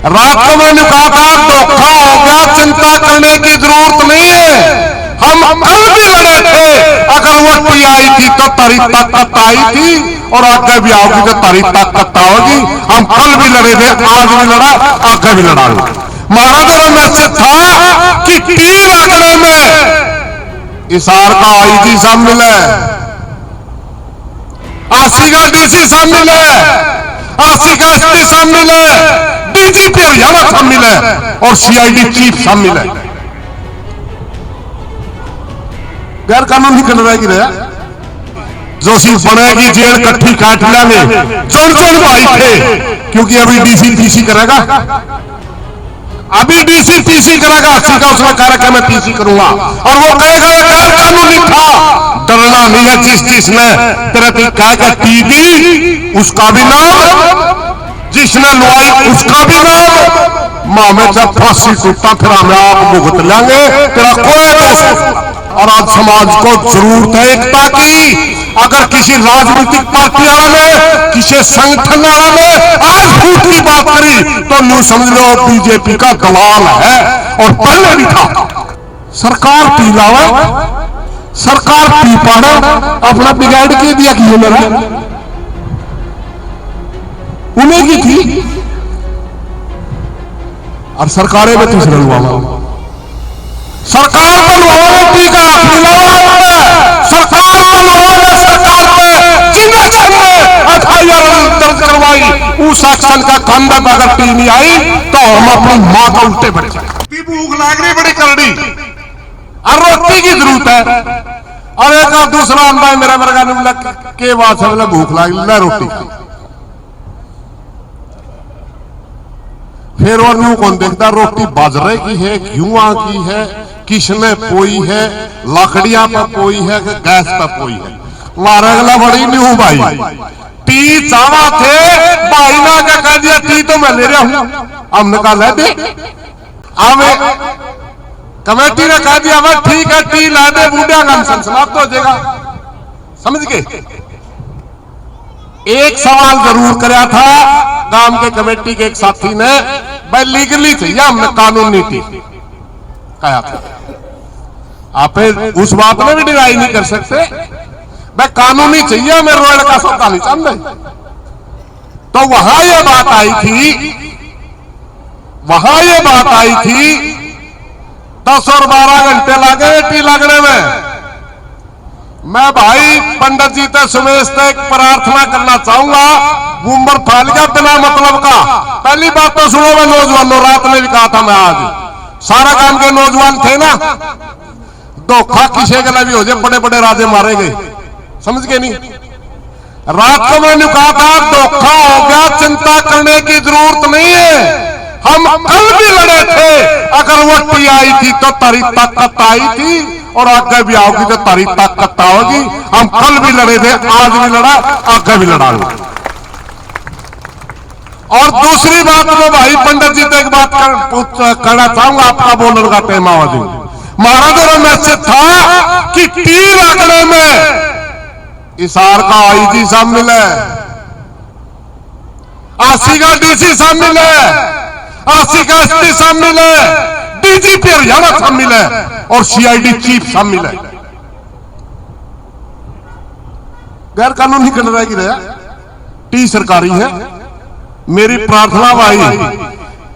रात को मैंने कहा था धोखा हो गया, चिंता करने की जरूरत नहीं है। हम कल भी लड़े थे, अगर वो टी आई थी तो तारी ताकत आई थी, और आगे भी आओगी तो तारी ताकत आओगी। हम कल भी लड़े थे, आज भी लड़ा, आगे भी लड़ाऊंगा। महाराजा मैसेज था कि टी रखने में इसार का आईजी शामिल है, आसी का डीसी शामिल है, आसी का एसपी शामिल है, डीजीपी हरियाणा शामिल है, और सीआईडी चीफ शामिल है। गैर कानूनी कर रहेगी रहा जो सी बनेगी जेल कट्ठी काट लेंगे, जोड़ जोड़ भाई थे, क्योंकि अभी डीसी पीसी करेगा, अभी डीसी पीसी करेगा, अस्सी का उसमें कार्यक्रम मैं पीसी करूंगा, और वो कहेगा ये गैर कानूनी था। डरना नहीं है, जिस जिसने तेरे को कहेगा टी दी उसका भी नाम, जिसने लुआई उसका भी नाम। मां में जब फांसी टूटा फिर हमें आप भुगत लेंगे, तेरा कोई दोस्त। और आज समाज को जरूरत है एकता की। अगर किसी राजनीतिक पार्टी वाला ने, किसी संगठन वाला ने आज फूट की बात करी तो न्यू समझ लो बीजेपी का दलाल है, और पहले भी था। सरकार पी लावा, सरकार पी पाना, अपना बिगाड़ के दिया कि मेरा उन्हें की थी, और सरकारें में तीसरे लुआ सरकार बनवाने टीका मिलावा, सरकार बनवाने सरकार पे जिन्हें जिन्हें एफआईआर दर्ज करवाई उस एक्शन का कंधा अगर टी नहीं आई तो हम अपनी मां को उल्टे बढ़ जाए। भूख लाग रही बड़ी करड़ी, और रोटी की जरूरत है, और एक दूसरा अंदाज मेरा वर्गा ने के बात से भूख लाग ला रोटी, फिर और न्यू कौन देखता रोटी बाजरे की है, गेहूं की है, किसने पोई है, लकड़ियां पर पोई है, गैस पर पोई है। मारे अगला बड़ी न्यू भाई टी चावा थे, भाई ने क्या कह दिया टी तो मैं ले रहा हूं, हमने कहा ले दे। अब कमेटी ने कह दिया मैं ठीक है टी ला दे, बूढ़ा का समाप्त हो जाएगा। समझ गए? एक सवाल जरूर कराया था गांव के कमेटी के एक साथी ने, भाई लीगली चाहिए, हमने कानूनी थी कहा था। आप उस बात में भी डिनाई नहीं कर सकते, भाई कानूनी चाहिए, हमें रोड का सौदा नहीं चाहते। तो वहां ये बात आई थी, वहां ये बात आई थी 10 और 12 घंटे लगे टी लगने में। मैं भाई पंडित जी से सुमेश से एक प्रार्थना करना चाहूंगा, उम्र फैल गया बिना मतलब का। पहली बात तो सुनो, मैं नौजवानों रात में भी कहा था, मैं आज सारा काम के नौजवान थे ना, धोखा किसी के भी हो जाए, बड़े बड़े राजे मारे गए, समझ गए नहीं? रात को मैंने कहा था धोखा हो गया, चिंता करने की जरूरत नहीं है। हम कल भी लड़े थे, अगर वो टी आई थी तो तारी ताकत आई थी, और आगे भी आओगी तो तारी ताकत आओगी। हम कल भी लड़े थे, आज भी लड़ा, आगे भी लड़ाऊंगा। और दूसरी बात में भाई पंडित जी से एक बात करना चाहूंगा, आपका बोलने का टाइम आवाज महाराजा मैसेज था कि टी रखने में इसार का आईजी शामिल है, आसी का डीसी शामिल है, आसी का एसपी शामिल है, डीजीपी हरियाणा शामिल है, और सीआईडी चीफ शामिल है। गैर कानूनी कर रहेगी रहा, टी सरकारी है। मेरी प्रार्थना भाई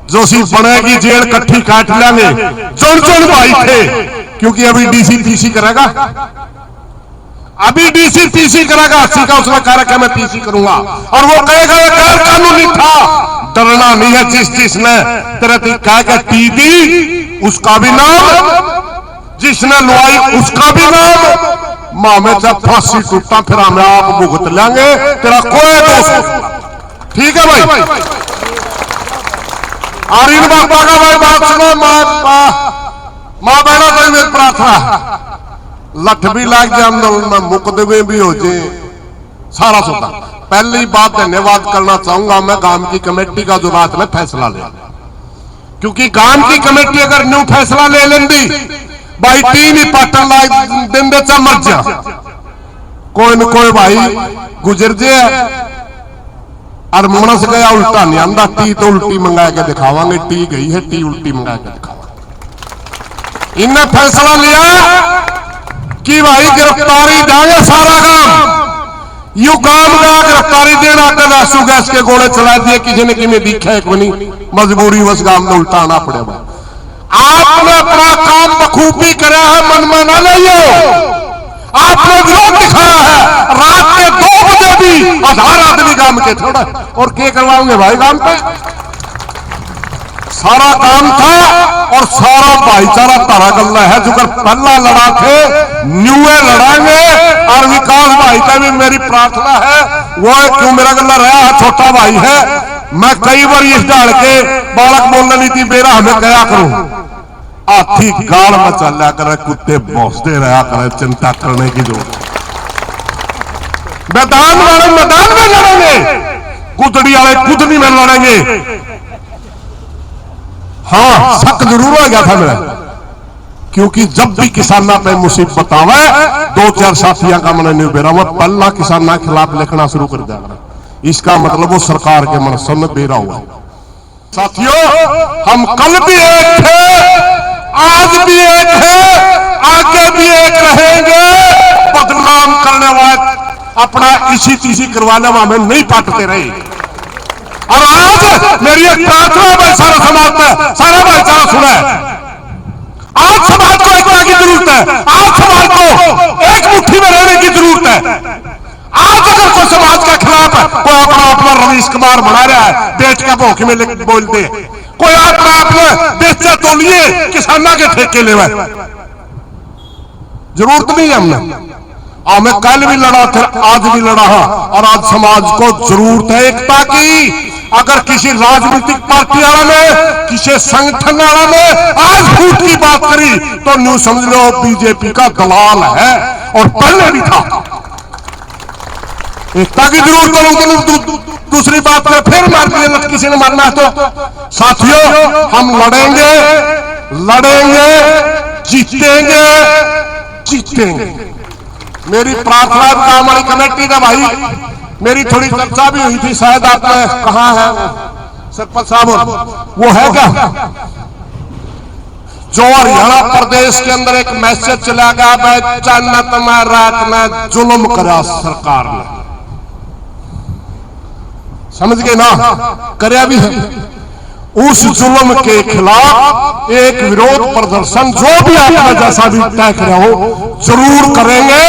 जो सी बनेगी जेल कट्ठी काट लेंगे, जोड़ जोड़ भाई थे, क्योंकि अभी डीसी पीसी करेगा, अभी डीसी पीसी करेगा, 80 का उसमें कार्यक्रम मैं पीसी करूंगा, और वो कहेगा ये गैर कानूनी था। डरना नहीं है, जिस जिसने तेरे को कहेगा टी दी उसका भी नाम, जिसने लुआई उसका भी नाम। मां में जब फांसी टूटा फिर हमें आप भुगत लेंगे, तेरा कोई दोस्त। ठीक है भाई? और इन बाबा का भाई बात सुनो, मां बहना भाई मेरी प्रार्थना, लठ भी लाग जाए आंदोलन में, मुकदमे भी हो जाए, सारा सोता। पहली बात धन्यवाद करना चाहूंगा मैं गांव की कमेटी का जो रात में फैसला लिया, क्योंकि गांव की कमेटी अगर न्यू फैसला ले लेंदी भाई टी नहीं पाटन लाग दिन दे चा मर जा, कोई न कोई भाई गुजर जाए, और मनस गया उल्टा नहीं आंदा, टी तो उल्टी मंगा के दिखावांगे, टी गई है टी उल्टी मंगा के दिखावांगे। इनने फैसला लिया कि भाई गिरफ्तारी देंगे सारा काम, यू काम का गिरफ्तारी देना कर आंसू गैस के गोले चला दिए, किसी ने किमें दिखा एक बनी मजबूरी बस काम में उल्टा आना पड़े। आपने अपना काम बखूबी करा है, मन में ना लियो, आपने विरोध दिखाया है। रात के 2 बजे भी 1000 आदमी काम के छोड़ा, और क्या करवाओगे भाई काम पे? सारा काम था और सारा भाईचारा तारा गल्ला है। जो कर पहला लड़ा थे न्यूए लड़ाएंगे, और विकास भाई का भी मेरी प्रार्थना है, वो क्यों मेरा गल्ला रहा है, छोटा भाई है। मैं कई बार इस डाल के बालक बोलने नहीं थी, बेरा हमें क्या करूं, हाथी गाड़ में चला करे, कुत्ते भौंसते रहा करे, चिंता करने की जरूरत। मैदान वाले मैदान में लड़ेंगे, कुदड़ी वाले कुदड़ी में लड़ेंगे। हाँ, शक जरूर हो गया था मेरा, क्योंकि जब भी किसाना पे मुसीबत आवे 2-4 साथियों का मन नहीं बेरा, वो पल्ला किसाना के खिलाफ लिखना शुरू कर दिया। इसका मतलब वो सरकार के मनसों में बेरा हुआ। साथियों, हम कल भी एक थे, आज भी एक है, आगे भी एक रहेंगे। बदनाम करने वाले अपना इसी तीसी करवाने वाले नहीं पाटते रहे। और आज मेरी एक प्रार्थना है सारा समाज में, सारा भाईचारा सुना है, आज समाज को एकता की जरूरत है, आज समाज को एक मुट्ठी में रहने की जरूरत है। आज अगर कोई समाज के खिलाफ कोई अपना रवीश कुमार बना रहा है, बेच का भौंके में बोलते, कोई अपने बेचे तो लिए किसाना के ठेके ले, जरूरत नहीं है। हमें कल भी लड़ा थे, आज भी लड़ा है, और आज समाज को जरूरत है एकता की। अगर किसी राजनीतिक पार्टी वाला ने, किसी संगठन वाला ने आज फूट की बात करी तो न्यू समझ लो बीजेपी का दलाल है, और पहले भी था। एकता की जरूरत है। दूसरी बात में फिर मार दिया, किसी ने मारना है तो साथियों हम लड़ेंगे, लड़ेंगे, जीतेंगे, जीतेंगे। मेरी प्रार्थना काम वाली कमेटी का भाई, मेरी थोड़ी चर्चा भी हुई थी, शायद आपने कहा है सरपंच साहब, वो है क्या जो हरियाणा प्रदेश के अंदर एक मैसेज चला गया, भाई जन्नत में रात में जुल्म करा सरकार ने, समझ गए ना, करया भी है। उस जुल्म के खिलाफ एक विरोध प्रदर्शन जो भी आपने जैसा भी तय किया हो जरूर करेंगे,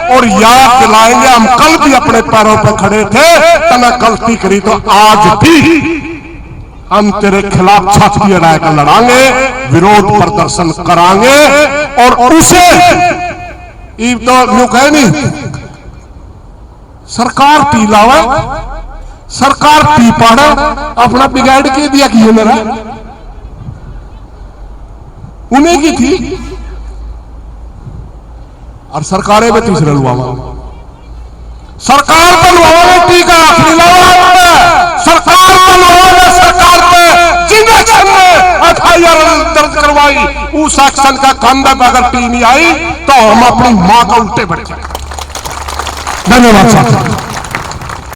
और याद दिलाएंगे हम कल भी अपने पैरों पर खड़े थे, तने गलती करी तो आज भी हम तेरे खिलाफ छाती अड़ाकर लड़ांगे, विरोध प्रदर्शन करांगे। और उसे तो यूं कहे नहीं, सरकार पी लावा, सरकार पी पाड़ा, अपना बिगाड़ के दिया कि मेरा उन्हें की थी, और सरकारें में तीसरे लुआवा, सरकार पर लुआवा टीका आखिरी लुआवा, सरकार पर लुआवा, सरकार पे जिन्हें FIR दर्ज करवाई, उस एक्शन का कंधा पे अगर टी नहीं आई तो हम अपनी मां का उल्टे बैठ जाए। धन्यवाद साहब।